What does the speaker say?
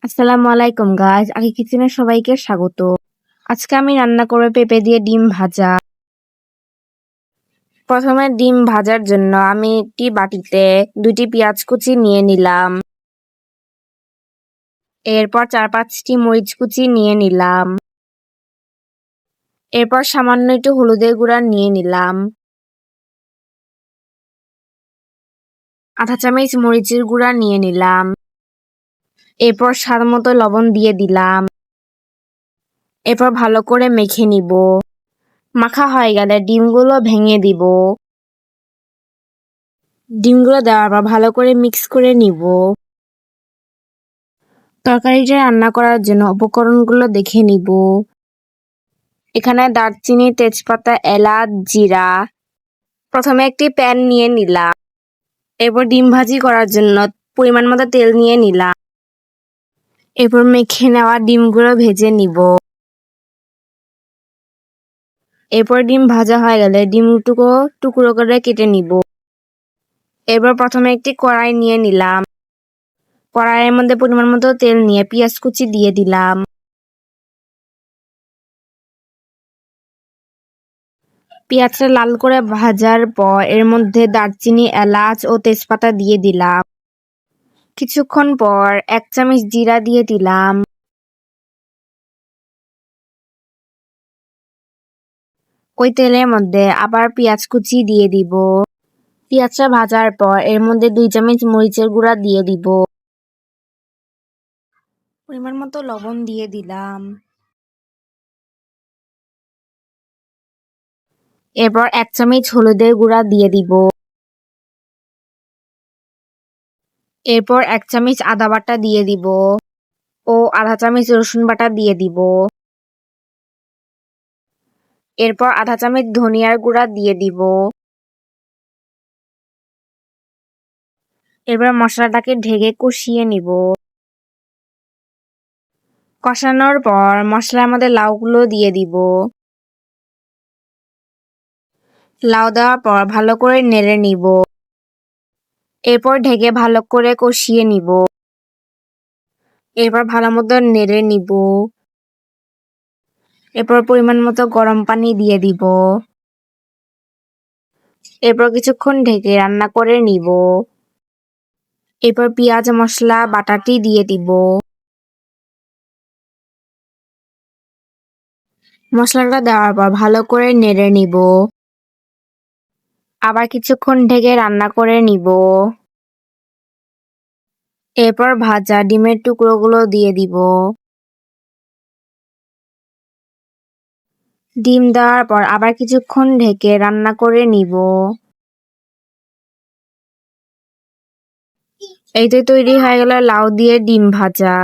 আসসালামু আলাইকুম গাইজ, আগে কিচেনে সবাইকে স্বাগত। আজকে আমি রান্না করব পেঁপে দিয়ে ডিম ভাজা। প্রথমে ডিম ভাজার জন্য আমি একটি বাটিতে 2টি পেঁয়াজ কুচি নিয়ে নিলাম। এরপর 4-5টি মরিচ কুচি নিয়ে নিলাম। এরপর সামান্য একটু হলুদের গুঁড়া নিয়ে নিলাম। আধা চামচ মরিচের গুঁড়া নিয়ে নিলাম। এরপর স্বাদ মতো লবণ দিয়ে দিলাম। এরপর ভালো করে মেখে নিব। মাখা হয়ে গেলে ডিমগুলো ভেঙে দিব। ডিমগুলো দেওয়ার পর ভালো করে মিক্স করে নিব। তরকারিটা রান্না করার জন্য উপকরণগুলো দেখে নিব। এখানে দারচিনি, তেজপাতা, এলাচ, জিরা। প্রথমে একটি প্যান নিয়ে নিলাম। এরপর ডিম ভাজি করার জন্য পরিমাণ মতো তেল নিয়ে নিলাম। এরপর মেখে নেওয়া ডিমগুলো ভেজে নিব। এরপর ডিম ভাজা হয়ে গেলে ডিমটুকু টুকরো করে কেটে নিব। এরপর প্রথমে একটি কড়াই নিয়ে নিলাম। কড়াইয়ের মধ্যে পরিমাণ মতো তেল নিয়ে পেঁয়াজ কুচি দিয়ে দিলাম। পেঁয়াজটা লাল করে ভাজার পর এর মধ্যে দারচিনি, এলাচ ও তেজপাতা দিয়ে দিলাম। কিছুক্ষণ পর 1 চামচ জিরা দিয়ে দিলাম। ওই তেলের মধ্যে আবার পেঁয়াজ কুচি দিয়ে দিব। পেঁয়াজটা ভাজার পর এর মধ্যে 2 চামচ মরিচের গুঁড়া দিয়ে দিব। পরিমাণ মতো লবণ দিয়ে দিলাম। এরপর 1 চামচ হলুদের গুঁড়া দিয়ে দিব। এরপর 1 চামচ আদা বাটা দিয়ে দিব ও আধা চামচ রসুন বাটা দিয়ে দিব। এরপর আধা চামচ ধনিয়ার গুঁড়া দিয়ে দিব। এবার মশলাটাকে ঢেকে কষিয়ে নিব। কষানোর পর মশলার মধ্যে লাউগুলো দিয়ে দিব। লাউ দেওয়ার পর ভালো করে নেড়ে নিব। এরপর ঢেকে ভালো করে কষিয়ে নিব। এরপর ভালো মতো নেড়ে নিব। এরপর পরিমাণ মতো গরম পানি দিয়ে দিব। এরপর কিছুক্ষণ ঢেকে রান্না করে নিব। এরপর পেঁয়াজ মশলা বাটাটি দিয়ে দিব। মশলাটা দেওয়ার পর ভালো করে নেড়ে নিব। আবার কিছুক্ষণ ঢেকে রান্না করে নিব। এরপর ভাজা ডিমের টুকরোগুলো দিয়ে দিব। ডিম দেওয়ার পর আবার কিছুক্ষণ ঢেকে রান্না করে নিব। এই তো তৈরি হয়ে গেল লাউ দিয়ে ডিম ভাজা।